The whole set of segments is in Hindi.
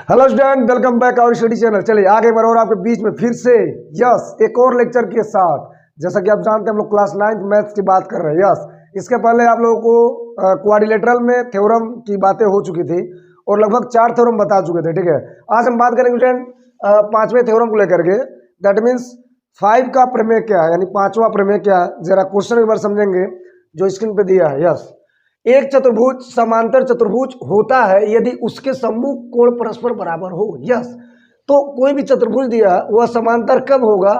Hello student, welcome back our study channel. चलिए आगे बढ़ो और आपके बीच में फिर से एक और लेक्चर के साथ। जैसा कि आप जानते हैं हम लोग क्लास 9th मैथ्स की बात कर रहे हैं। इसके पहले आप लोगों को क्वाड्रिलेटरल में थ्योरम की बातें हो चुकी थी और लगभग 4 थ्योरम बता चुके थे। ठीक है, आज हम बात करेंगे स्टूडेंट 5वें थ्योरम को लेकर के। दैट मीन्स 5 का प्रमेय क्या है, यानी 5वां प्रमेय क्या है। जरा क्वेश्चन एक बार समझेंगे जो स्क्रीन पे दिया है। एक चतुर्भुज समांतर चतुर्भुज होता है यदि उसके सम्मुख कोण परस्पर बराबर हो। तो कोई भी चतुर्भुज दिया वह समांतर कब होगा,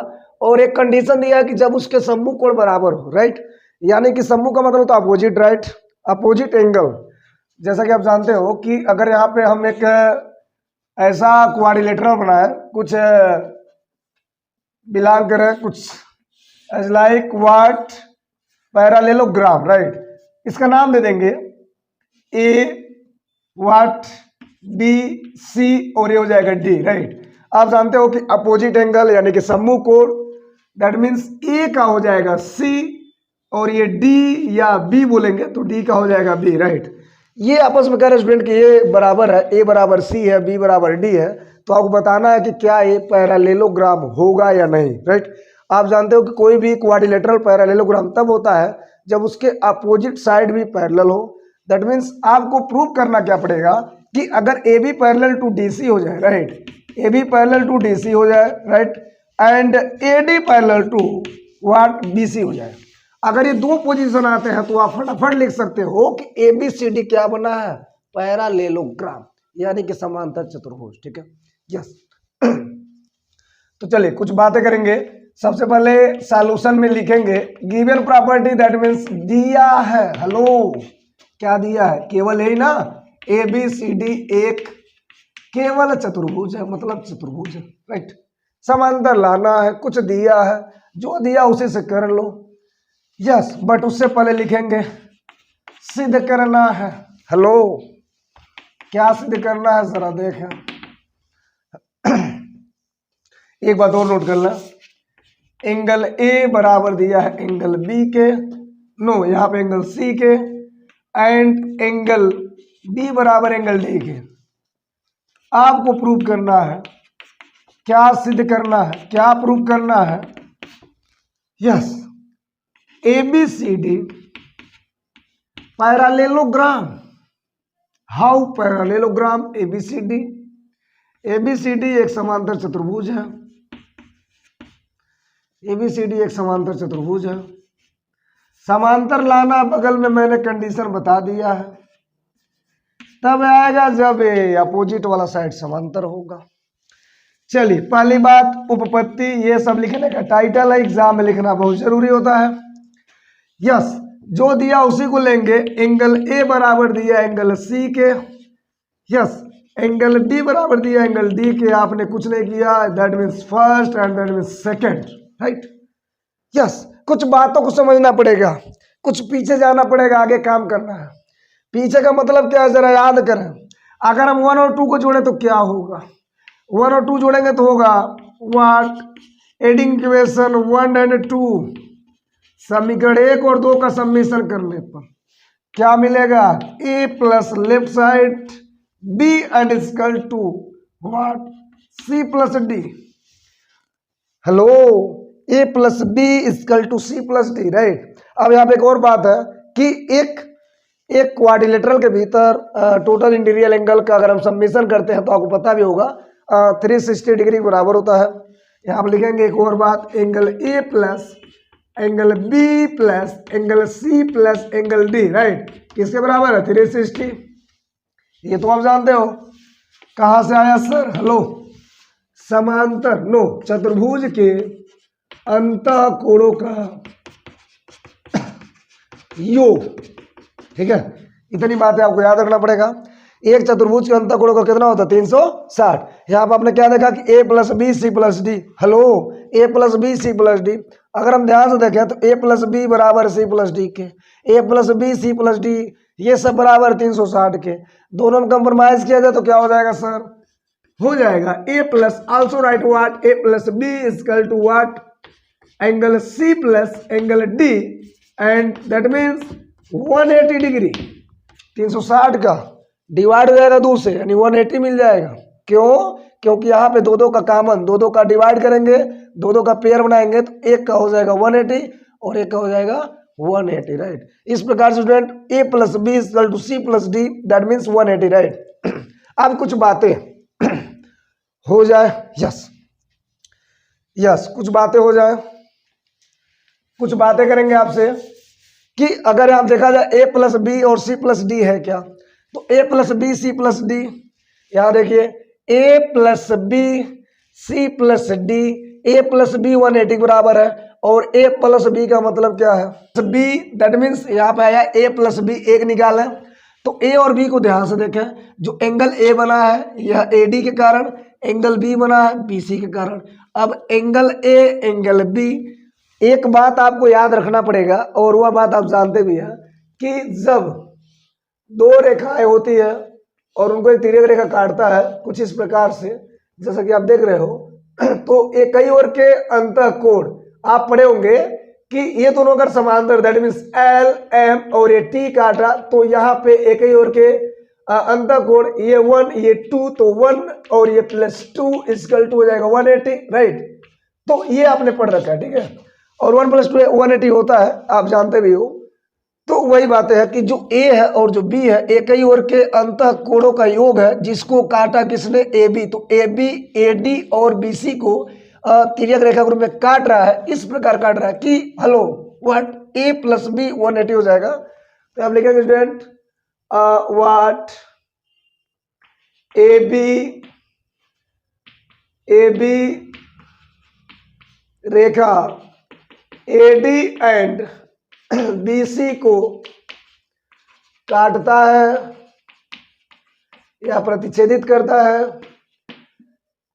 और एक कंडीशन दिया है कि जब उसके सम्मुख कोण बराबर हो। राइट, यानी कि सम्मुख का मतलब तो अपोजिट, राइट, अपोजिट एंगल। जैसा कि आप जानते हो कि अगर यहाँ पे हम एक ऐसा क्वाड्रिलेटरल बनाए, कुछ बिलोंग करें, कुछ as like what parallelogram, right, इसका नाम दे देंगे ए, वाट, बी, सी और ये हो जाएगा डी। राइट, आप जानते हो कि अपोजिट एंगल यानी कि सम्मुख कोण, दैट मीन्स ए का हो जाएगा सी और ये डी या बी बोलेंगे तो डी का हो जाएगा बी। राइट, ये आपस में कह रहे स्टूडेंट कि ये बराबर है, ए बराबर सी है, बी बराबर डी है, तो आपको बताना है कि क्या ये पैरेललोग्राम होगा या नहीं। राइट, आप जानते हो कि कोई भी क्वाड्रिलेटरल पैरेललोग्राम तब होता है जब उसके अपोजिट साइड भी पैरेलल हो। दैट मीन्स आपको प्रूव करना क्या पड़ेगा कि अगर A B parallel to D C हो जाए, right, A B parallel to D C हो जाए, right, and A D parallel to what B C हो जाए। अगर ये दो पोजीशन आते हैं तो आप फटाफट लिख सकते हो कि ए बी सी डी क्या बना है, पैरेललोग्राम, यानी कि समांतर चतुर्भुज। ठीक है, यस। तो चलिए कुछ बातें करेंगे। सबसे पहले सॉल्यूशन में लिखेंगे गिवन प्रॉपर्टी, दैट मीन्स दिया है। हेलो, क्या दिया है? केवल यही ना, ए बी सी डी एक केवल चतुर्भुज है, मतलब चतुर्भुज है। राइट, समांतर लाना है, कुछ दिया है, जो दिया उसी से कर लो। यस, बट उससे पहले लिखेंगे सिद्ध करना है। हेलो, क्या सिद्ध करना है जरा देखें। एक बात और नोट करना, एंगल ए बराबर दिया है एंगल बी के, नो यहाँ पे एंगल सी के, एंड एंगल बी बराबर एंगल डी के। आपको प्रूव करना है, क्या सिद्ध करना है, क्या प्रूव करना है? Yes, A B C D parallelogram. How parallelogram A B C D? A B C D एक समांतर चतुर्भुज है, एबीसीडी एक समांतर चतुर्भुज है। समांतर लाना, बगल में मैंने कंडीशन बता दिया है, तब आएगा जब ये अपोजिट वाला साइड समांतर होगा। चलिए पहली बात उपपत्ति, ये सब लिखने का टाइटल है, एग्जाम में लिखना बहुत जरूरी होता है। यस, जो दिया उसी को लेंगे। एंगल ए बराबर दिया एंगल सी के, यस, एंगल डी बराबर दिया एंगल डी के। आपने कुछ नहीं किया, that means first and that means second. Right, yes, कुछ बातों को समझना पड़ेगा, कुछ पीछे जाना पड़ेगा, आगे काम करना है। पीछे का मतलब क्या है जरा याद करें। अगर हम 1 और 2 को जोड़े तो क्या होगा? 1 और 2 जोड़ेंगे तो होगा व्हाट, एडिंग इक्वेशन 1 एंड 2, समीकरण 1 और 2 का सम्मिश्रण करने पर क्या मिलेगा? A plus left side B and equal to what, C plus D. Hello, A plus B equal to C plus D. Right, अब यहाँ पे एक और बात है कि एक क्वाड्रिलेटरल के भीतर टोटल इंटीरियर एंगल का अगर हम सम्मिश्रण करते हैं तो आपको पता भी होगा 360 डिग्री के बराबर होता है। यहाँ पे लिखेंगे एक और बात, angle A plus angle B plus angle C plus angle D, right, किसके बराबर है? 360। ये तो आप जानते हो। कहाँ से आया सर? हेलो, समांतर, नो, चतुर्भुज के अंतः कोणों का योग। ठीक है, इतनी बातें आपको याद रखना पड़ेगा। एक चतुर्भुज के अंतः कोणों का कितना होता है? 360। यहाँ पर आपने क्या देखा कि A plus B C plus D. Hello, A plus B C plus D. अगर हम ध्यान से देखें तो ए प्लस बी बराबर सी प्लस डी के, A plus B C plus D, ये सब बराबर 360 के। दोनों में कंप्रोमाइज किया जाए तो क्या हो जाएगा सर? हो जाएगा A plus, also write what, A plus B equal to what, angle C plus angle D, and that means 180 degree. 360 का डिवाइड हो जाएगा 2 से, यानी 180 मिल जाएगा। क्यों? क्योंकि यहाँ पे दो दो का कॉमन, दो दो का डिवाइड करेंगे, दो दो का पेयर बनाएंगे तो एक का हो जाएगा 180 और एक का हो जाएगा 180, राइट। इस प्रकार से student a plus B equal to C plus D, that means 180, right. अब कुछ बातें हो जाए, यस यस, कुछ बातें हो जाए, कुछ बातें करेंगे आपसे कि अगर आप देखा जाए a प्लस बी और c प्लस डी है क्या, तो a plus B C plus D, यहाँ देखिए a plus B C plus D, a plus B 180 के बराबर है और a प्लस बी का मतलब क्या है, b, दैट मीन्स यहाँ पे आया a प्लस बी, एक निकाला। तो a और b को ध्यान से देखें, जो एंगल a बना है यह AD के कारण, एंगल b बना है BC के कारण। अब एंगल a एंगल b, एक बात आपको याद रखना पड़ेगा और वह बात आप जानते भी हैं कि जब दो रेखाएं होती है और उनको एक तिर्यक रेखा काटता है कुछ इस प्रकार से, जैसा कि आप देख रहे हो, तो एक कई ओर के अंतः कोण आप पढ़े होंगे कि ये दोनों अगर समांतर, दैट मीन्स एल एम और ये टी काटा, तो यहाँ पे एक ही ओर के अंतः कोण ये 1 ये 2, तो 1 और ये प्लस 2 इक्वल टू हो जाएगा 180, राइट। तो ये आपने पढ़ रखा है, ठीक है। और 1 प्लस 2 180 होता है, आप जानते भी हो। तो वही बात है कि जो A है और जो B है एक ही ओर के अंतः कोणों का योग है, जिसको काटा किसने, AB। तो AB AD और BC को तिर्यक रेखा के रूप में काट रहा है, इस प्रकार काट रहा है कि hello what A plus B 180 हो जाएगा। तो आप लिखेंगे स्टूडेंट व्हाट AB रेखा AD एंड BC को काटता है या प्रतिच्छेदित करता है।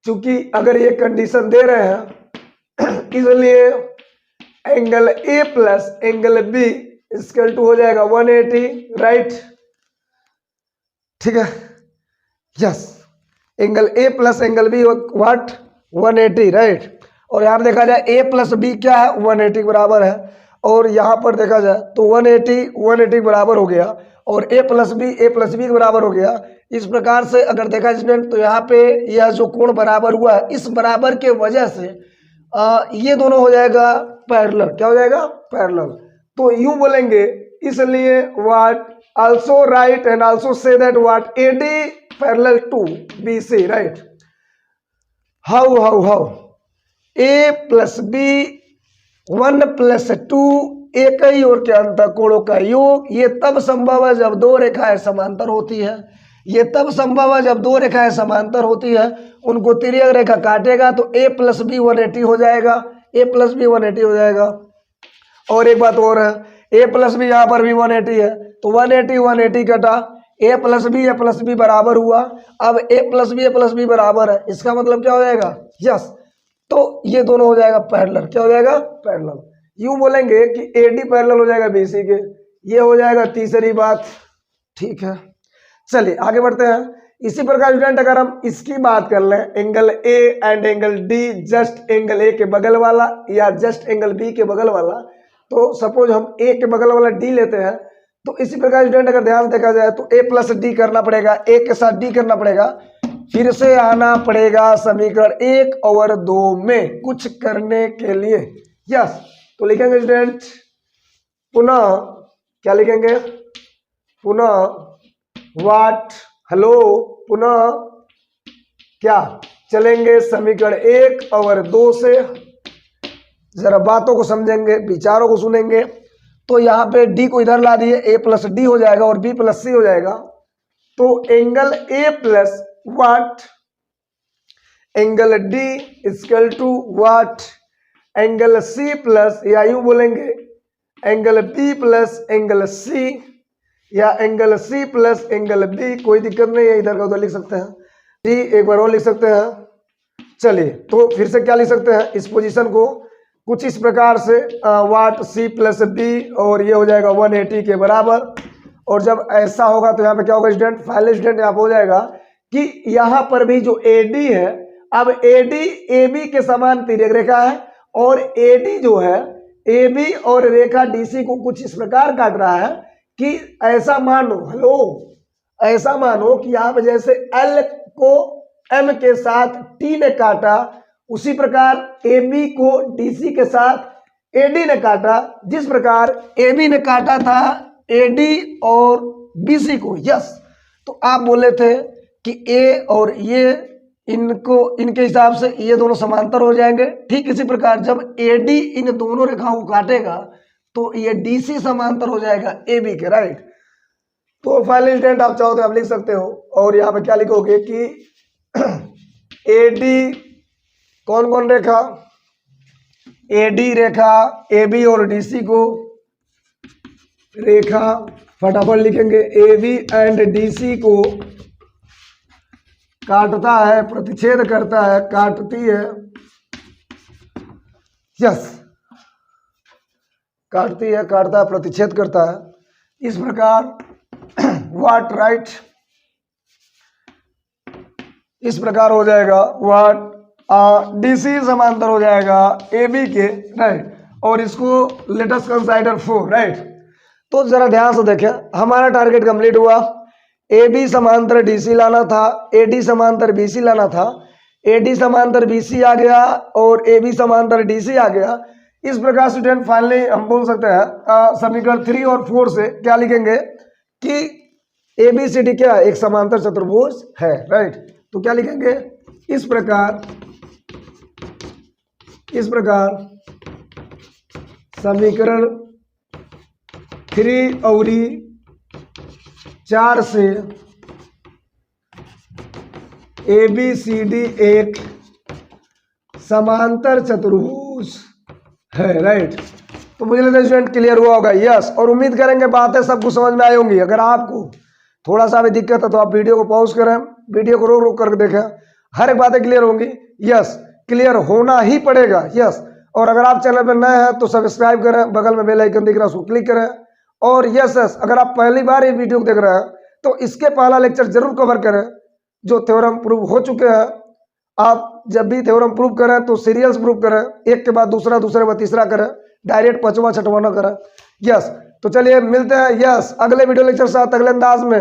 चूंकि अगर ये कंडीशन दे रहे हैं इसलिए angle A plus angle B equal to हो जाएगा 180, राइट, ठीक है, yes. Angle A plus angle B what 180, right. और यहाँ देखा जाए A प्लस बी क्या है, 180 के बराबर है, और यहाँ पर देखा जाए तो 180 के बराबर हो गया और A प्लस बी के बराबर हो गया। इस प्रकार से अगर देखा स्टूडेंट तो यहाँ पे यह जो कोण बराबर हुआ है, इस बराबर के वजह से ये दोनों हो जाएगा पैरेलल। क्या हो जाएगा, पैरेलल। तो यूं बोलेंगे, इसलिए what also write and also say that what AD parallel to BC, right. How A plus B 1 plus 2 एक ही ओर के अंतः कोणों का योग, ये तब संभव है जब दो रेखाएं समांतर होती है। ये तब संभव है जब दो रेखाएं समांतर होती है, उनको तिर्यक रेखा काटेगा तो A प्लस बी 180 हो जाएगा, A प्लस बी 180 हो जाएगा। और एक बात और है, A प्लस बी यहाँ पर भी 180 है, तो 180 कटा, A प्लस बी बराबर हुआ। अब A प्लस बी बराबर है, इसका मतलब क्या हो जाएगा, यस। तो ये दोनों हो जाएगा पैरेलल। क्या हो जाएगा, पैरेलल। यूं बोलेंगे कि AD पैरेलल हो जाएगा BC के, ये हो जाएगा तीसरी बात, ठीक है। चलिए आगे बढ़ते हैं। इसी प्रकार स्टूडेंट अगर हम इसकी बात कर लें, angle A and angle D, just angle A के बगल वाला या जस्ट एंगल B के बगल वाला, तो सपोज हम A के बगल वाला D लेते हैं, तो इसी प्रकार स्टूडेंट अगर ध्यान देखा जाए तो A प्लस D करना पड़ेगा, A के साथ D करना पड़ेगा, फिर से आना पड़ेगा समीकरण 1 और 2 में कुछ करने के लिए, यस। तो लिखेंगे स्टूडेंट पुनः, क्या लिखेंगे, पुनः व्हाट, हेलो, पुनः क्या चलेंगे समीकरण 1 और 2 से, जरा बातों को समझेंगे, विचारों को सुनेंगे। तो यहाँ पे D को इधर ला दिए, A प्लस D हो जाएगा और B प्लस C हो जाएगा। तो angle A plus what angle D equal to what angle C plus, या यूं बोलेंगे angle B plus angle C या angle C plus angle B, कोई दिक्कत नहीं है, इधर का उधर लिख सकते हैं। D एक बार और लिख सकते हैं। चलिए तो फिर से क्या लिख सकते हैं, इस पोजीशन को कुछ इस प्रकार से व्हाट C प्लस B और ये हो जाएगा 180 के बराबर। और जब ऐसा होगा तो यहाँ पे क्या होगा स्टूडेंट, फाइनल स्टूडेंट यहाँ पे हो जाएगा कि यहाँ पर भी जो AD है, अब AD AB के समान तिर्यक रेखा है और AD जो है AB और रेखा DC को कुछ इस प्रकार काट रहा है कि ऐसा मानो, हेलो, ऐसा मानो कि यहाँ पे जैसे L को M के साथ T ने काटा, उसी प्रकार AB को DC के साथ AD ने काटा, जिस प्रकार AB ने काटा था AD और BC को। यस, तो आप बोले थे कि A और ये इनको इनके हिसाब से ये दोनों समांतर हो जाएंगे। ठीक इसी प्रकार जब AD इन दोनों रेखाओं को काटेगा तो ये DC समांतर हो जाएगा AB के, राइट। तो फाइनल स्टेटमेंट आप चाहो तो आप लिख सकते हो, और यहाँ पे क्या लिखोगे कि AD कौन कौन रेखा, AD रेखा AB और DC को रेखा फटाफट लिखेंगे, AB एंड DC को काटता है, प्रतिच्छेद करता है, काटती है, यस, काटती है, काटता है, प्रतिच्छेद करता है। इस प्रकार व्हाट, राइट, इस प्रकार हो जाएगा व्हाट DC समांतर हो जाएगा AB के, राइट। और इसको लेट अस कंसीडर 4, राइट। तो जरा ध्यान से देखें, हमारा टारगेट कंप्लीट हुआ। AB समांतर DC लाना था, AD समांतर BC लाना था, AD समांतर BC आ गया और AB समांतर DC आ गया। इस प्रकार स्टूडेंट फाइनली हम बोल सकते हैं समीकरण 3 और 4 से क्या लिखेंगे कि ABCD क्या एक समांतर चतुर्भुज है, राइट। तो क्या लिखेंगे, इस प्रकार समीकरण 3 और 4 से ABCD एक समांतर चतुर्भुज है, राइट। तो मुझे लगता है स्टूडेंट क्लियर हुआ होगा, यस। और उम्मीद करेंगे बातें सब कुछ समझ में आई होंगी। अगर आपको थोड़ा सा भी दिक्कत है तो आप वीडियो को पॉज करें, वीडियो को रोक रोक करके देखें, हर एक बातें क्लियर होंगी, यस। क्लियर होना ही पड़ेगा, यस। और अगर आप चैनल पर नए हैं तो सब्सक्राइब करें, बगल में बेल आइकन दिख रहा है उसको क्लिक करें। और यस, अगर आप पहली बार ये वीडियो देख रहे हैं तो इसके पहला लेक्चर जरूर कवर करें जो थ्योरम प्रूव हो चुके हैं। आप जब भी थ्योरम प्रूव करें तो सीरियल्स प्रूव करें, एक के बाद दूसरा, दूसरे के बाद तीसरा करें, डायरेक्ट पांचवा छठवां ना करें, यस। तो चलिए मिलते हैं, यस, अगले वीडियो लेक्चर साथ अगले अंदाज में।